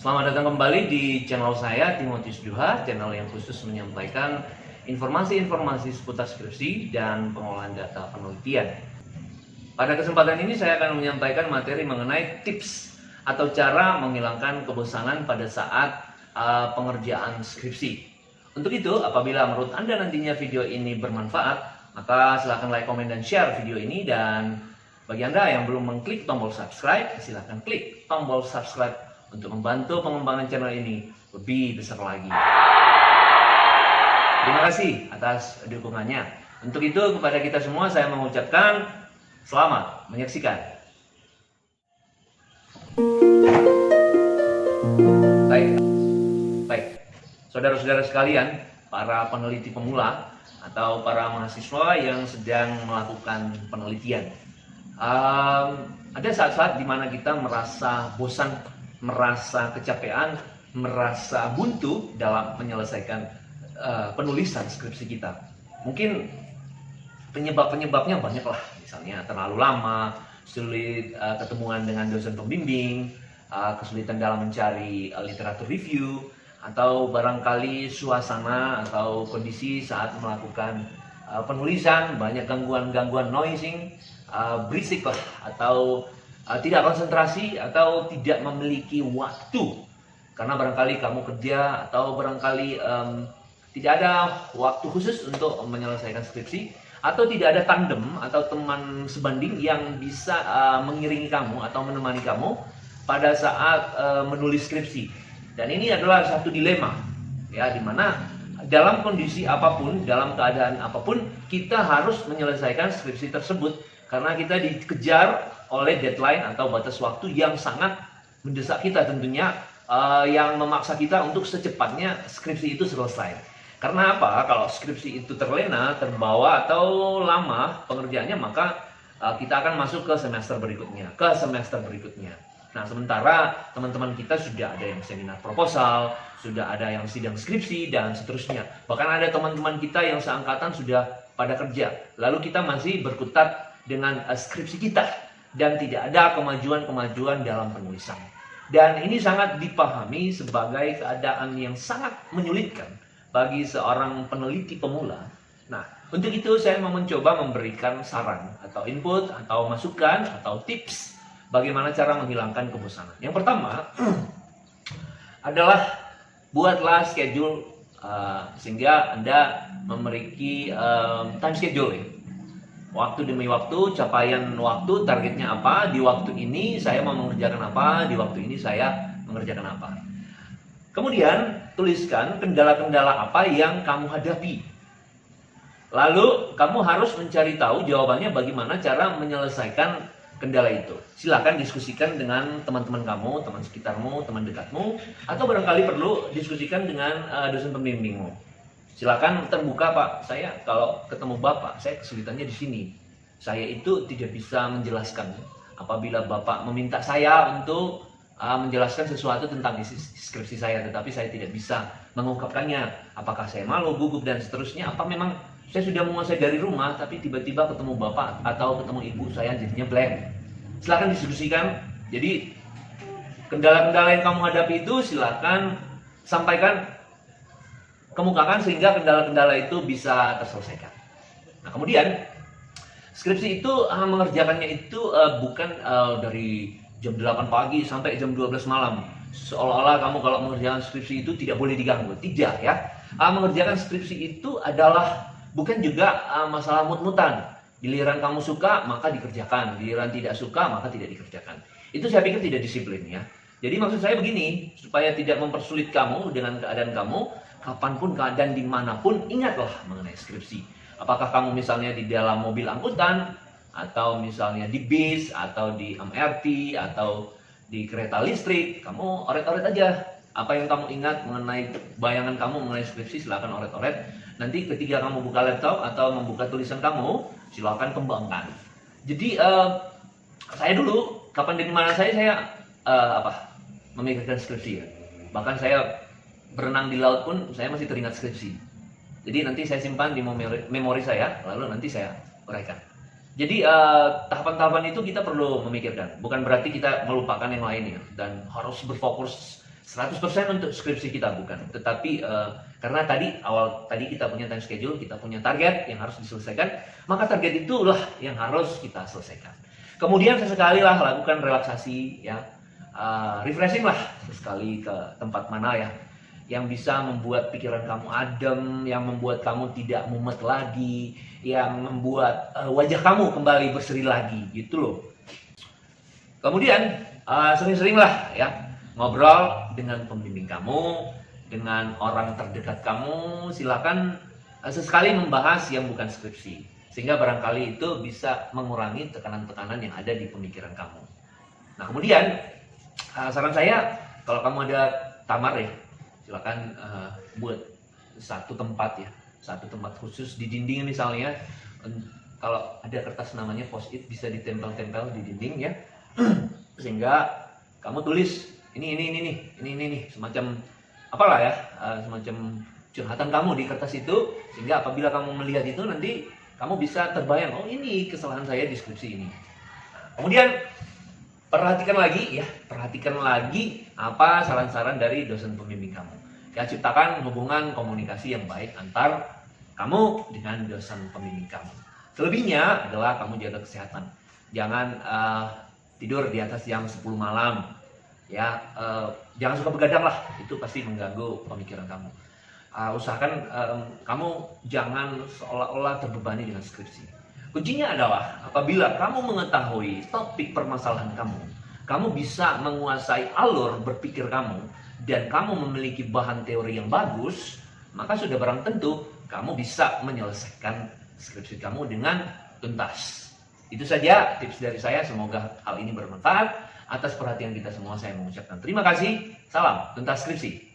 Selamat datang kembali di channel saya, Timotius Duha, channel yang khusus menyampaikan informasi-informasi seputar skripsi dan pengolahan data penelitian. Pada kesempatan ini saya akan menyampaikan materi mengenai tips atau cara menghilangkan kebosanan pada saat pengerjaan skripsi. Untuk itu, apabila menurut Anda nantinya video ini bermanfaat, maka silahkan like, komen, dan share video ini. Dan bagi Anda yang belum mengklik tombol subscribe, silahkan klik tombol subscribe untuk membantu pengembangan channel ini lebih besar lagi. Terima kasih atas dukungannya. Untuk itu, kepada kita semua saya mengucapkan selamat menyaksikan. Baik, saudara-saudara sekalian, para peneliti pemula atau para mahasiswa yang sedang melakukan penelitian. Ada saat-saat di mana kita merasa bosan, merasa kecapean, merasa buntu dalam menyelesaikan penulisan skripsi kita. Mungkin penyebab-penyebabnya banyak lah, misalnya terlalu lama, sulit ketemuan dengan dosen pembimbing, kesulitan dalam mencari literatur review, atau barangkali suasana atau kondisi saat melakukan penulisan banyak gangguan-gangguan noising, berisik lah, atau tidak konsentrasi, atau tidak memiliki waktu karena barangkali kamu kerja, atau barangkali tidak ada waktu khusus untuk menyelesaikan skripsi, atau tidak ada tandem atau teman sebanding yang bisa mengiringi kamu atau menemani kamu pada saat menulis skripsi. Dan ini adalah satu dilema, ya, dimana dalam kondisi apapun, dalam keadaan apapun, kita harus menyelesaikan skripsi tersebut karena kita dikejar oleh deadline atau batas waktu yang sangat mendesak kita tentunya, yang memaksa kita untuk secepatnya skripsi itu selesai. Karena apa? Kalau skripsi itu terlena, terbawa, atau lama pengerjaannya, maka kita akan masuk ke semester berikutnya. Nah, sementara teman-teman kita sudah ada yang seminar proposal, sudah ada yang sidang skripsi, dan seterusnya. Bahkan ada teman-teman kita yang seangkatan sudah pada kerja. Lalu kita masih berkutat dengan skripsi kita, dan tidak ada kemajuan-kemajuan dalam penulisan. Dan ini sangat dipahami sebagai keadaan yang sangat menyulitkan bagi seorang peneliti pemula. Nah, untuk itu saya mau mencoba memberikan saran atau input atau masukan atau tips bagaimana cara menghilangkan kebosanan. Yang pertama adalah buatlah schedule sehingga Anda memiliki time scheduling. Waktu demi waktu, capaian waktu, targetnya apa, di waktu ini saya mau mengerjakan apa, di waktu ini saya mengerjakan apa. Kemudian tuliskan kendala-kendala apa yang kamu hadapi. Lalu kamu harus mencari tahu jawabannya bagaimana cara menyelesaikan kendala itu. Silakan diskusikan dengan teman-teman kamu, teman sekitarmu, teman dekatmu, atau barangkali perlu diskusikan dengan dosen pembimbingmu. Silakan terbuka, Pak. Saya kalau ketemu Bapak, saya kesulitannya di sini. Saya itu tidak bisa menjelaskan. Apabila Bapak meminta saya untuk menjelaskan sesuatu tentang skripsi saya, tetapi saya tidak bisa mengungkapkannya. Apakah saya malu, gugup, dan seterusnya? Apa memang saya sudah menguasai dari rumah, tapi tiba-tiba ketemu Bapak atau ketemu Ibu, saya jadinya blank? Silakan diskusikan. Jadi kendala-kendala yang kamu hadapi itu silakan sampaikan, kemukakan sehingga kendala-kendala itu bisa terselesaikan. Nah, kemudian skripsi itu mengerjakannya itu bukan dari jam 8 pagi sampai jam 12 malam. Seolah-olah kamu kalau mengerjakan skripsi itu tidak boleh diganggu. Tidak, ya. Mengerjakan skripsi itu adalah bukan juga masalah mut-mutan. Giliran kamu suka maka dikerjakan, giliran tidak suka maka tidak dikerjakan. Itu saya pikir tidak disiplin, ya. Jadi maksud saya begini, supaya tidak mempersulit kamu dengan keadaan kamu, kapanpun, keadaan dimanapun, ingatlah mengenai skripsi. Apakah kamu misalnya di dalam mobil angkutan, atau misalnya di bis, atau di MRT, atau di kereta listrik, kamu oret-oret aja. Apa yang kamu ingat mengenai bayangan kamu mengenai skripsi, silakan oret-oret. Nanti ketika kamu buka laptop atau membuka tulisan kamu, silakan kembangkan. Jadi saya dulu, kapan dan dimana saya memikirkan skripsi, ya. Bahkan saya berenang di laut pun saya masih teringat skripsi. Jadi nanti saya simpan di memori saya, lalu nanti saya uraikan. Jadi tahapan-tahapan itu kita perlu memikirkan. Bukan berarti kita melupakan yang lainnya dan harus berfokus 100% untuk skripsi kita bukan, tetapi karena awal tadi kita punya time schedule, kita punya target yang harus diselesaikan, maka target itulah yang harus kita selesaikan. Kemudian sesekali lah lakukan relaksasi ya, refreshing lah sesekali ke tempat mana ya yang bisa membuat pikiran kamu adem, yang membuat kamu tidak mumet lagi, yang membuat wajah kamu kembali berseri lagi gitu loh. Kemudian sering-seringlah ya ngobrol dengan pembimbing kamu, dengan orang terdekat kamu. Silakan sesekali membahas yang bukan skripsi, sehingga barangkali itu bisa mengurangi tekanan-tekanan yang ada di pemikiran kamu. Nah kemudian saran saya, kalau kamu ada tamar ya, silakan buat satu tempat khusus di dinding misalnya. Kalau ada kertas namanya post-it, bisa ditempel-tempel di dinding ya, sehingga kamu tulis ini semacam apalah ya, semacam curhatan kamu di kertas itu, sehingga apabila kamu melihat itu nanti kamu bisa terbayang, oh ini kesalahan saya di skripsi ini. Kemudian perhatikan lagi apa saran-saran dari dosen pembimbing kamu. Ya, ciptakan hubungan komunikasi yang baik antar kamu dengan dosen pembimbing kamu. Selebihnya adalah kamu jaga kesehatan. Jangan tidur di atas jam 10 malam. Ya, jangan suka begadang lah, itu pasti mengganggu pemikiran kamu. Usahakan kamu jangan seolah-olah terbebani dengan skripsi. Kuncinya adalah apabila kamu mengetahui topik permasalahan kamu bisa menguasai alur berpikir kamu, dan kamu memiliki bahan teori yang bagus, maka sudah barang tentu kamu bisa menyelesaikan skripsi kamu dengan tuntas. Itu saja tips dari saya, semoga hal ini bermanfaat. Atas perhatian kita semua saya mengucapkan terima kasih. Salam tuntas skripsi.